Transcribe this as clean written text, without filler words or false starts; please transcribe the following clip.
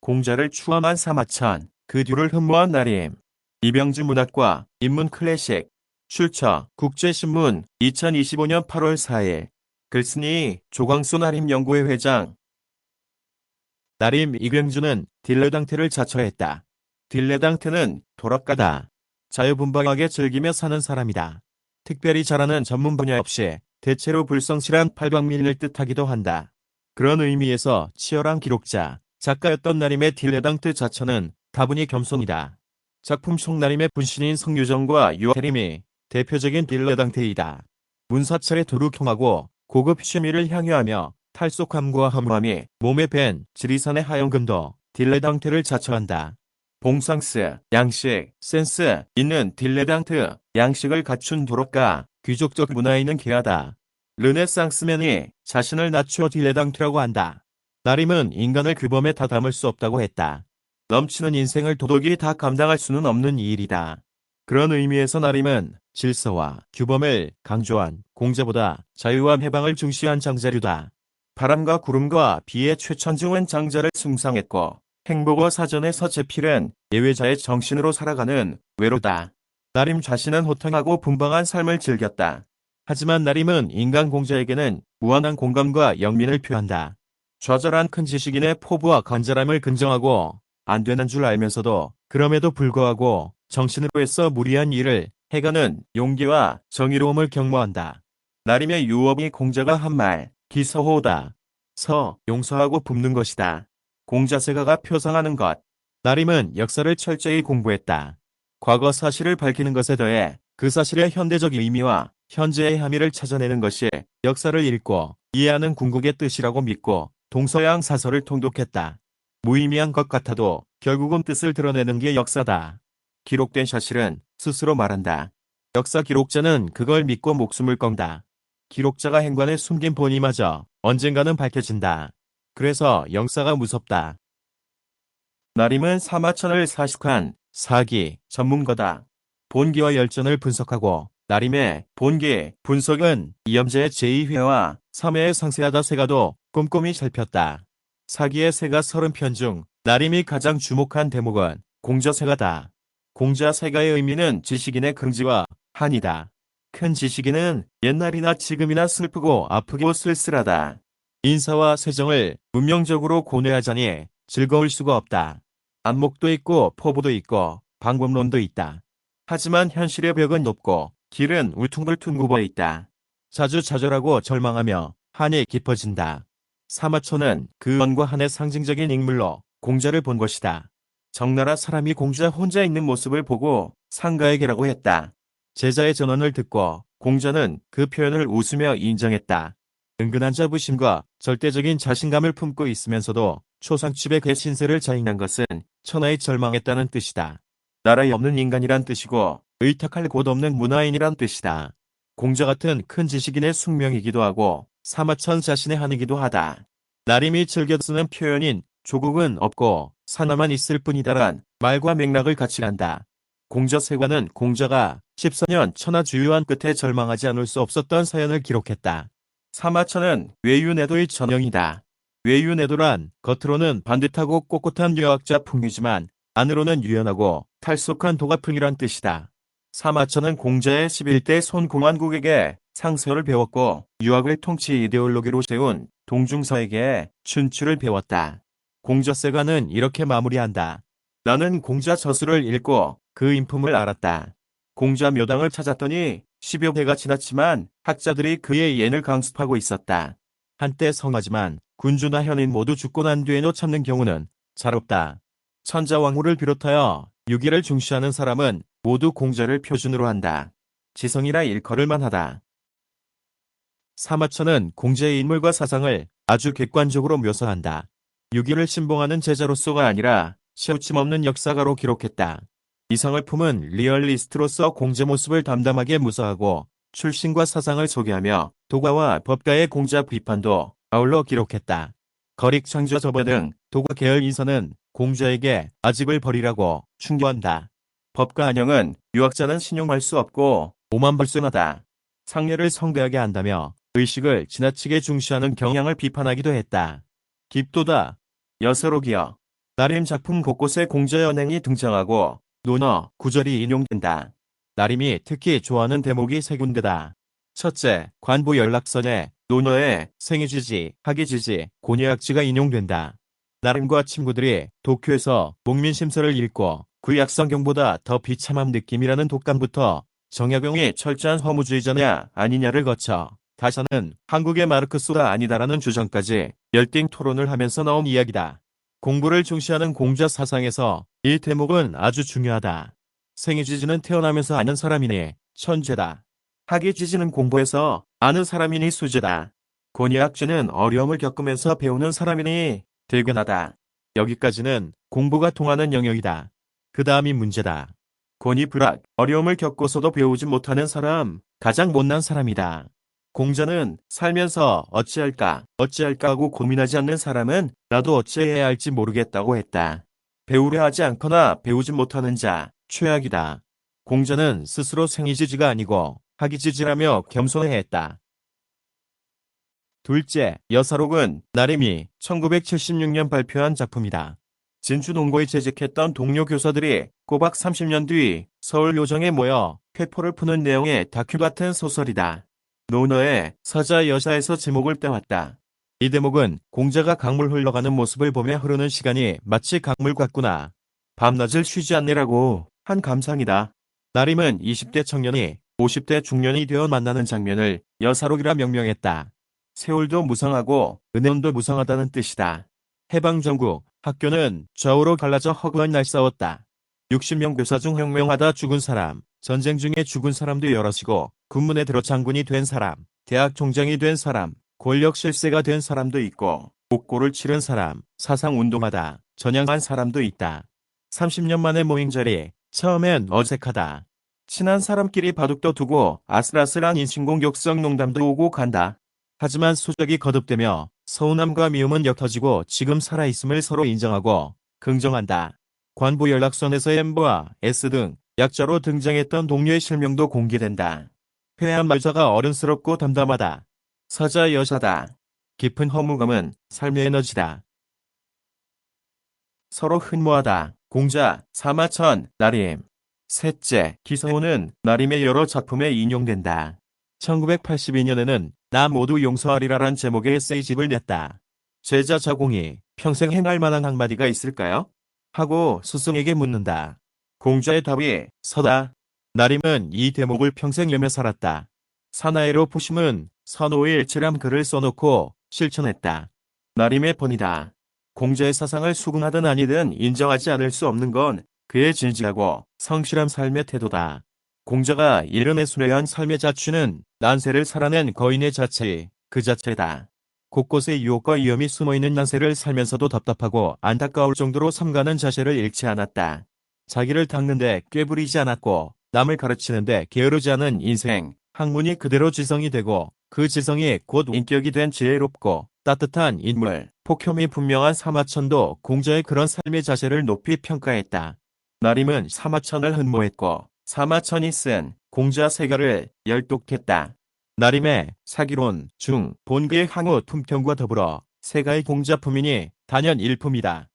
공자를 추앙한 사마천, 그 뒤를 흠모한 나림. 이병주 문학과 인문 클래식. 출처 국제신문 2025년 8월 4일. 글쓴이 조광수 나림연구회 회장. 나림 이병주는 딜레당테를 자처했다. 딜레당테는 도락가다. 자유분방하게 즐기며 사는 사람이다. 특별히 잘하는 전문 분야 없이 대체로 불성실한 팔방미인을 뜻하기도 한다. 그런 의미에서 치열한 기록자, 작가였던 나림의 딜레당테 자처는 다분히 겸손이다. 작품 속 나림의 분신인 성유정과 유아림이 대표적인 딜레당테이다. 문사철에 도룩형하고 고급 취미를 향유하며 탈속함과 허무함이 몸에 밴 지리산의 하얀금도 딜레당테를 자처한다. 봉상스, 양식, 센스 있는 딜레당트, 양식을 갖춘 도록가, 귀족적 문화에 있는 귀하다. 르네상스맨이 자신을 낮추어 딜레당트라고 한다. 나림은 인간을 규범에 다 담을 수 없다고 했다. 넘치는 인생을 도덕이 다 감당할 수는 없는 일이다. 그런 의미에서 나림은 질서와 규범을 강조한 공자보다 자유와 해방을 중시한 장자류다. 바람과 구름과 비의 최천중은 장자를 숭상했고 행복어 사전에서 제필은 예외자의 정신으로 살아가는 외로다. 나림 자신은 호탕하고 분방한 삶을 즐겼다. 하지만 나림은 인간 공자에게는 무한한 공감과 영민을 표한다. 좌절한 큰 지식인의 포부와 간절함을 긍정하고 안 되는 줄 알면서도 그럼에도 불구하고 정신으로 애써 무리한 일을 해가는 용기와 정의로움을 경모한다. 나림의 유업이 공자가 한 말, 기서호다. 서, 용서하고 굽는 것이다. 공자세가가 표상하는 것. 나림은 역사를 철저히 공부했다. 과거 사실을 밝히는 것에 더해 그 사실의 현대적 의미와 현재의 함의를 찾아내는 것이 역사를 읽고 이해하는 궁극의 뜻이라고 믿고 동서양 사설을 통독했다. 무의미한 것 같아도 결국은 뜻을 드러내는 게 역사다. 기록된 사실은 스스로 말한다. 역사 기록자는 그걸 믿고 목숨을 건다. 기록자가 행관에 숨긴 본이마저 언젠가는 밝혀진다. 그래서 역사가 무섭다. 나림은 사마천을 사식한 사기 전문가다. 본기와 열전을 분석하고 나림의 본기 분석은 이염제의 제2회와 3회의 상세하다 세가도 꼼꼼히 살폈다. 사기의 세가 30편 중 나림이 가장 주목한 대목은 공자세가다. 공자세가의 의미는 지식인의 긍지와 한이다. 큰 지식인은 옛날이나 지금이나 슬프고 아프고 쓸쓸하다. 인사와 세정을 문명적으로 고뇌하자니 즐거울 수가 없다. 안목도 있고 포부도 있고 방법론도 있다. 하지만 현실의 벽은 높고 길은 울퉁불퉁 굽어있다. 자주 좌절하고 절망하며 한이 깊어진다. 사마천은 그 원과 한의 상징적인 인물로 공자를 본 것이다. 적나라 사람이 공자 혼자 있는 모습을 보고 상가에게라고 했다. 제자의 전언을 듣고 공자는 그 표현을 웃으며 인정했다. 은근한 자부심과 절대적인 자신감을 품고 있으면서도 초상집의 그 신세를 자인한 것은 천하에 절망했다는 뜻이다. 나라에 없는 인간이란 뜻이고 의탁할 곳 없는 문화인이란 뜻이다. 공자 같은 큰 지식인의 숙명이기도 하고 사마천 자신의 한이기도 하다. 나림이 즐겨 쓰는 표현인 조국은 없고 사나만 있을 뿐이다란 말과 맥락을 같이 간다. 공자세가는 공자가 14년 천하주유한 끝에 절망하지 않을 수 없었던 사연을 기록했다. 사마천은 외유내도의 전형이다. 외유내도란 겉으로는 반듯하고 꼿꼿한 유학자 풍류지만 안으로는 유연하고 탈속한 도가풍이란 뜻이다. 사마천은 공자의 11대 손공안국에게 상서를 배웠고 유학을 통치 이데올로기로 세운 동중서에게 춘추를 배웠다. 공자세가는 이렇게 마무리한다. 나는 공자 저술을 읽고 그 인품을 알았다. 공자 묘당을 찾았더니 10여 해가 지났지만 학자들이 그의 예를 강습하고 있었다. 한때 성하지만 군주나 현인 모두 죽고 난 뒤에도 참는 경우는 잘 없다. 천자왕후를 비롯하여 유기를 중시하는 사람은 모두 공자를 표준으로 한다. 지성이라 일컬을 만하다. 사마천은 공자의 인물과 사상을 아주 객관적으로 묘사한다. 유기를 신봉하는 제자로서가 아니라 시우침 없는 역사가로 기록했다. 이성을 품은 리얼리스트로서 공자 모습을 담담하게 묘사하고 출신과 사상을 소개하며 도가와 법가의 공자 비판도 아울러 기록했다. 거릭 창조 저버 등 도가 계열 인사는 공자에게 아집을 버리라고 충고한다. 법가 안영은 유학자는 신용할 수 없고 오만불순하다. 상례를 성대하게 한다며 의식을 지나치게 중시하는 경향을 비판하기도 했다. 깊도다. 여서록이여. 나림 작품 곳곳에 공자 연행이 등장하고 논어, 구절이 인용된다. 나림이 특히 좋아하는 대목이 세 군데다. 첫째, 관부 연락선에 논어에 생이지지, 학이지지, 고니악지가 인용된다. 나림과 친구들이 도쿄에서 목민심서를 읽고 그 약성경보다 더 비참한 느낌이라는 독감부터 정약용이 철저한 허무주의자냐 아니냐를 거쳐 다샤는 한국의 마르크스가 아니다라는 주장까지 열띤 토론을 하면서 나온 이야기다. 공부를 중시하는 공자 사상에서 이 대목은 아주 중요하다. 생이지지는 태어나면서 아는 사람이니 천재다. 학이지지는 공부해서 아는 사람이니 수재다. 고니악지는 어려움을 겪으면서 배우는 사람이니 대견하다. 여기까지는 공부가 통하는 영역이다. 그 다음이 문제다. 고니불악, 어려움을 겪고서도 배우지 못하는 사람, 가장 못난 사람이다. 공자는 살면서 어찌할까 하고 고민하지 않는 사람은 나도 어찌해야 할지 모르겠다고 했다. 배우려 하지 않거나 배우지 못하는 자, 최악이다. 공자는 스스로 생이지지가 아니고 학이지지라며 겸손해했다. 둘째, 여사록은 나림이 1976년 발표한 작품이다. 진주 농고에 재직했던 동료 교사들이 꼬박 30년 뒤 서울 요정에 모여 회포를 푸는 내용의 다큐 같은 소설이다. 논어의 서자 여사에서 제목을 떼왔다. 이 대목은 공자가 강물 흘러가는 모습을 보며 흐르는 시간이 마치 강물 같구나. 밤낮을 쉬지 않느라고 한 감상이다. 나림은 20대 청년이 50대 중년이 되어 만나는 장면을 여사록이라 명명했다. 세월도 무상하고 은연도 무상하다는 뜻이다. 해방전국 학교는 좌우로 갈라져 허구한 날 싸웠다. 60명 교사 중 혁명하다 죽은 사람, 전쟁 중에 죽은 사람도 여럿이고 군문에 들어 장군이 된 사람, 대학 총장이 된 사람, 권력 실세가 된 사람도 있고 옥고를 치른 사람, 사상운동하다 전향한 사람도 있다. 30년 만에 모인 자리, 처음엔 어색하다. 친한 사람끼리 바둑도 두고 아슬아슬한 인신공격성 농담도 오고 간다. 하지만 수작이 거듭되며 서운함과 미움은 옅어지고 지금 살아있음을 서로 인정하고 긍정한다. 관부 연락선에서 M과 S 등 약자로 등장했던 동료의 실명도 공개된다. 회한 말자가 어른스럽고 담담하다. 서자 여자다. 깊은 허무감은 삶의 에너지다. 서로 흠모하다. 공자, 사마천, 나림. 셋째, 기서호는 나림의 여러 작품에 인용된다. 1982년에는 나 모두 용서하리라란 제목의 에세이집을 냈다. 제자 자공이 평생 행할 만한 한마디가 있을까요? 하고 스승에게 묻는다. 공자의 답이 서다. 나림은 이 대목을 평생 여며 살았다. 사나이로 포심은 선오일체람 글을 써놓고 실천했다. 나림의 본이다. 공자의 사상을 수긍하든 아니든 인정하지 않을 수 없는 건 그의 진지하고 성실한 삶의 태도다. 공자가 이른의 순회한 삶의 자취는 난세를 살아낸 거인의 자체, 그 자체다. 곳곳에 유혹과 위험이 숨어있는 난세를 살면서도 답답하고 안타까울 정도로 삼가는 자세를 잃지 않았다. 자기를 닦는데 꾀부리지 않았고 남을 가르치는데 게으르지 않은 인생, 학문이 그대로 지성이 되고 그 지성이 곧 인격이 된 지혜롭고 따뜻한 인물, 폭염이 분명한 사마천도 공자의 그런 삶의 자세를 높이 평가했다. 나림은 사마천을 흠모했고 사마천이 쓴 공자 세가를 열독했다. 나림의 사기론 중 본계의 항우 품평과 더불어 세가의 공자품이니 단연 일품이다.